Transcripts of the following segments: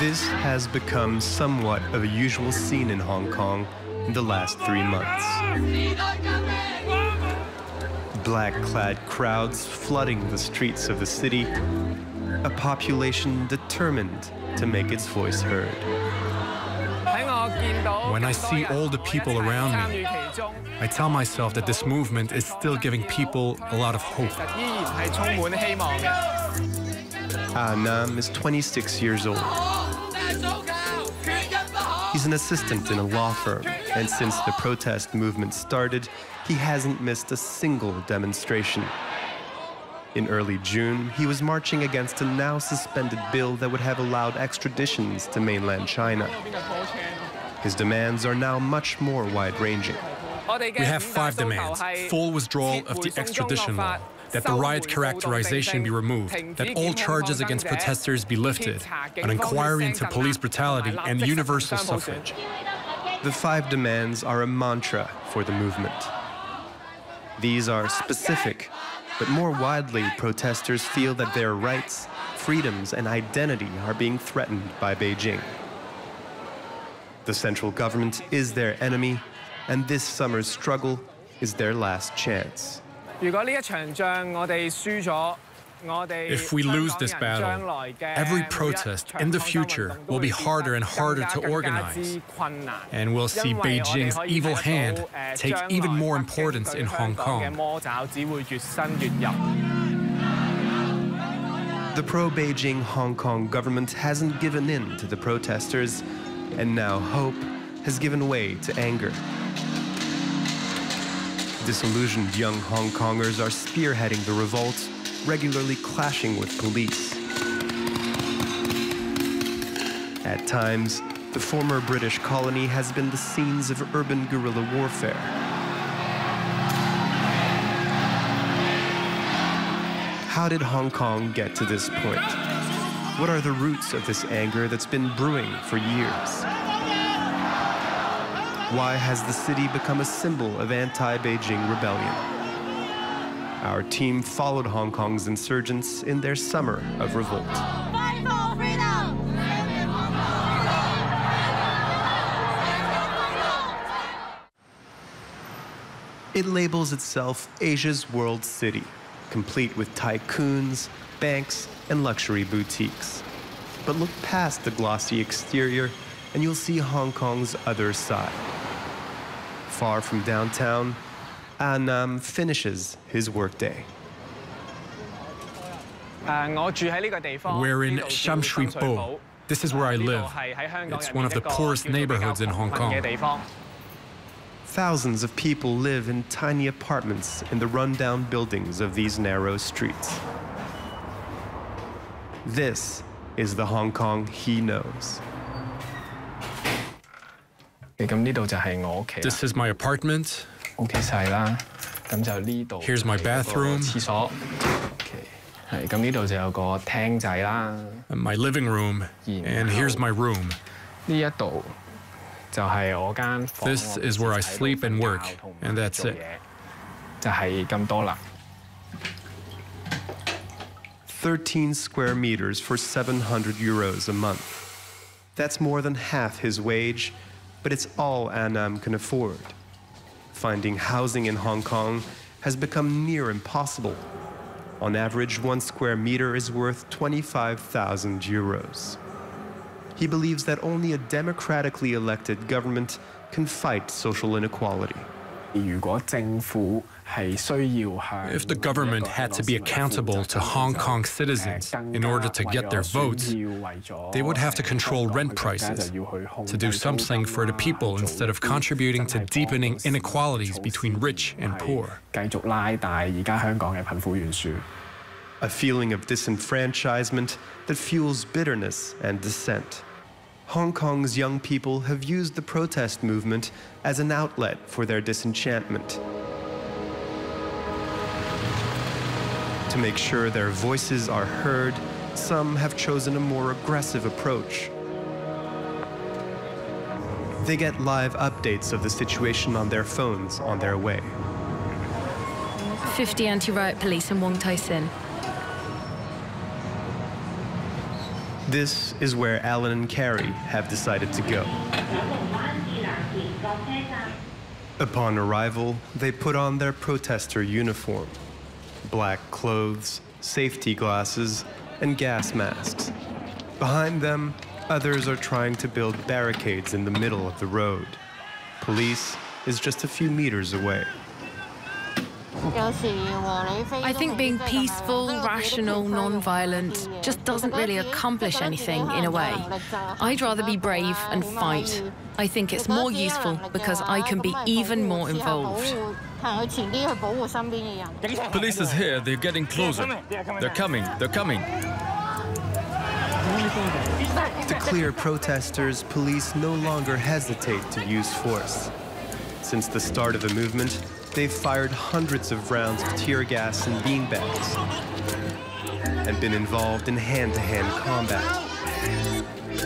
This has become somewhat of a usual scene in Hong Kong in the last 3 months. Black-clad crowds flooding the streets of the city, a population determined to make its voice heard. When I see all the people around me, I tell myself that this movement is still giving people a lot of hope. Nam is 26 years old. He's an assistant in a law firm, and since the protest movement started, he hasn't missed a single demonstration. In early June, he was marching against a now suspended bill that would have allowed extraditions to mainland China. His demands are now much more wide-ranging. We have 5 demands: full withdrawal of the extradition law, that the riot characterization be removed, that all charges against protesters be lifted, an inquiry into police brutality, and universal suffrage. The 5 demands are a mantra for the movement. These are specific, but more widely, protesters feel that their rights, freedoms, and identity are being threatened by Beijing. The central government is their enemy, and this summer's struggle is their last chance. If we lose this battle, every protest in the future will be harder and harder to organize, and we'll see Beijing's evil hand take even more importance in Hong Kong. The pro-Beijing Hong Kong government hasn't given in to the protesters, and now hope has given way to anger. Disillusioned young Hong Kongers are spearheading the revolt, regularly clashing with police. At times, the former British colony has been the scenes of urban guerrilla warfare. How did Hong Kong get to this point? What are the roots of this anger that's been brewing for years? Why has the city become a symbol of anti-Beijing rebellion? Our team followed Hong Kong's insurgents in their summer of revolt. Fight for freedom! It labels itself Asia's world city, complete with tycoons, banks, and luxury boutiques. But look past the glossy exterior, and you'll see Hong Kong's other side. Far from downtown, Nam finishes his workday. We're in Sham Shui Po. This is where I live. It's one of the poorest neighborhoods in Hong Kong. Thousands of people live in tiny apartments in the rundown buildings of these narrow streets. This is the Hong Kong he knows. This is my apartment. Here's my bathroom. And my living room. And here's my room. This is where I sleep and work, and that's it. 13 square meters for 700 euros a month. That's more than half his wage, but it's all Nam can afford. Finding housing in Hong Kong has become near impossible. On average, 1 square meter is worth 25,000 euros. He believes that only a democratically elected government can fight social inequality. If the government had to be accountable to Hong Kong citizens in order to get their votes, they would have to control rent prices, to do something for the people instead of contributing to deepening inequalities between rich and poor. A feeling of disenfranchisement that fuels bitterness and dissent. Hong Kong's young people have used the protest movement as an outlet for their disenchantment. To make sure their voices are heard, some have chosen a more aggressive approach. They get live updates of the situation on their phones on their way. 50 anti-riot police in Wong Tai Sin. This is where Alan and Carrie have decided to go. Upon arrival, they put on their protester uniform. Black clothes, safety glasses, and gas masks. Behind them, others are trying to build barricades in the middle of the road. Police is just a few meters away. I think being peaceful, rational, non-violent just doesn't really accomplish anything in a way. I'd rather be brave and fight. I think it's more useful because I can be even more involved. Police is here, they're getting closer. They're coming, they're coming. To clear protesters, police no longer hesitate to use force. Since the start of the movement, they've fired hundreds of rounds of tear gas and beanbags and been involved in hand-to-hand combat.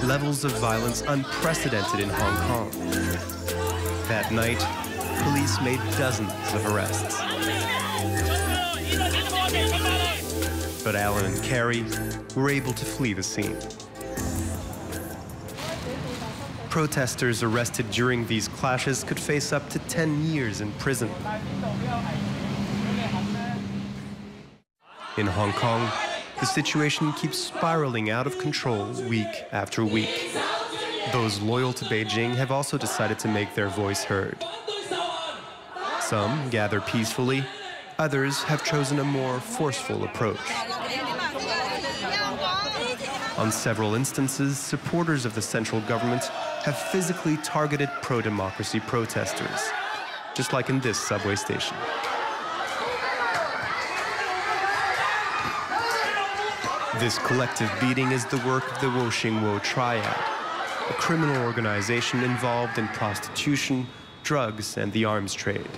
Levels of violence unprecedented in Hong Kong. That night, police made dozens of arrests. But Alan and Carrie were able to flee the scene. Protesters arrested during these clashes could face up to 10 years in prison. In Hong Kong, the situation keeps spiraling out of control week after week. Those loyal to Beijing have also decided to make their voice heard. Some gather peacefully, others have chosen a more forceful approach. On several instances, supporters of the central government have physically targeted pro-democracy protesters, just like in this subway station. This collective beating is the work of the Wo Triad, a criminal organization involved in prostitution, drugs, and the arms trade.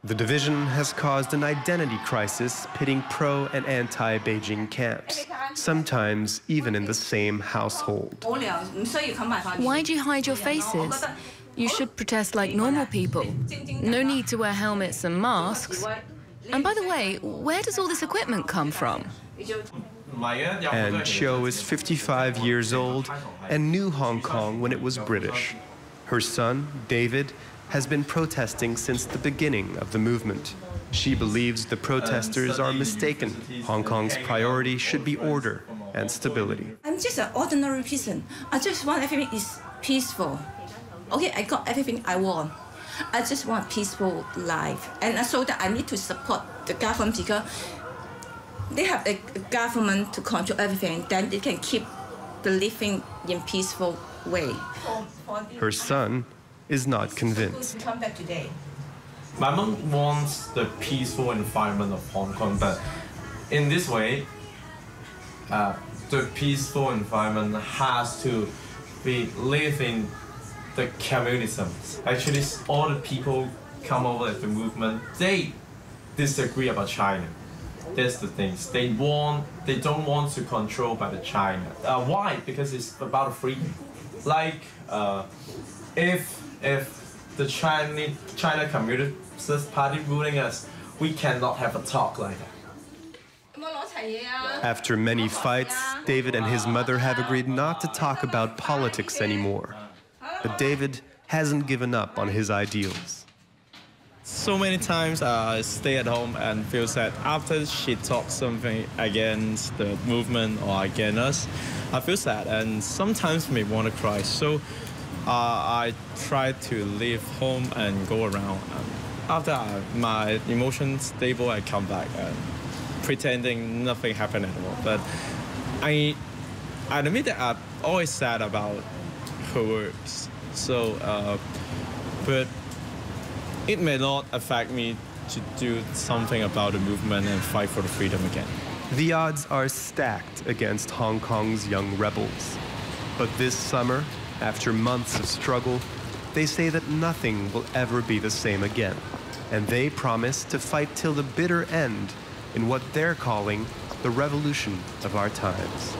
The division has caused an identity crisis pitting pro- and anti-Beijing camps, sometimes even in the same household. Why do you hide your faces? You should protest like normal people. No need to wear helmets and masks. And by the way, where does all this equipment come from? And Chiu is 55 years old and knew Hong Kong when it was British. Her son, David, has been protesting since the beginning of the movement. She believes the protesters are mistaken. Hong Kong's priority should be order and stability. I'm just an ordinary person. I just want everything is peaceful. Okay, I got everything I want. I just want peaceful life. And so that I need to support the government because they have a government to control everything. Then they can keep the living in peaceful way. Her son is not convinced. My mom wants the peaceful environment of Hong Kong, but in this way, the peaceful environment has to be living the communism. Actually, all the people come over at the movement, they disagree about China. That's the things. They don't want to control by the China. Why? Because it's about freedom. Like, if the China Communist Party ruling us, we cannot have a talk like that. After many fights, David and his mother have agreed not to talk about politics anymore. But David hasn't given up on his ideals. So many times I stay at home and feel sad. After she talks something against the movement or against us, I feel sad and sometimes may want to cry. So I try to leave home and go around. After my emotions stable, I come back and pretending nothing happened at all. But I admit that I'm always sad about her words. So, but it may not affect me to do something about the movement and fight for the freedom again. The odds are stacked against Hong Kong's young rebels. But this summer, after months of struggle, they say that nothing will ever be the same again. And they promise to fight till the bitter end in what they're calling the revolution of our times.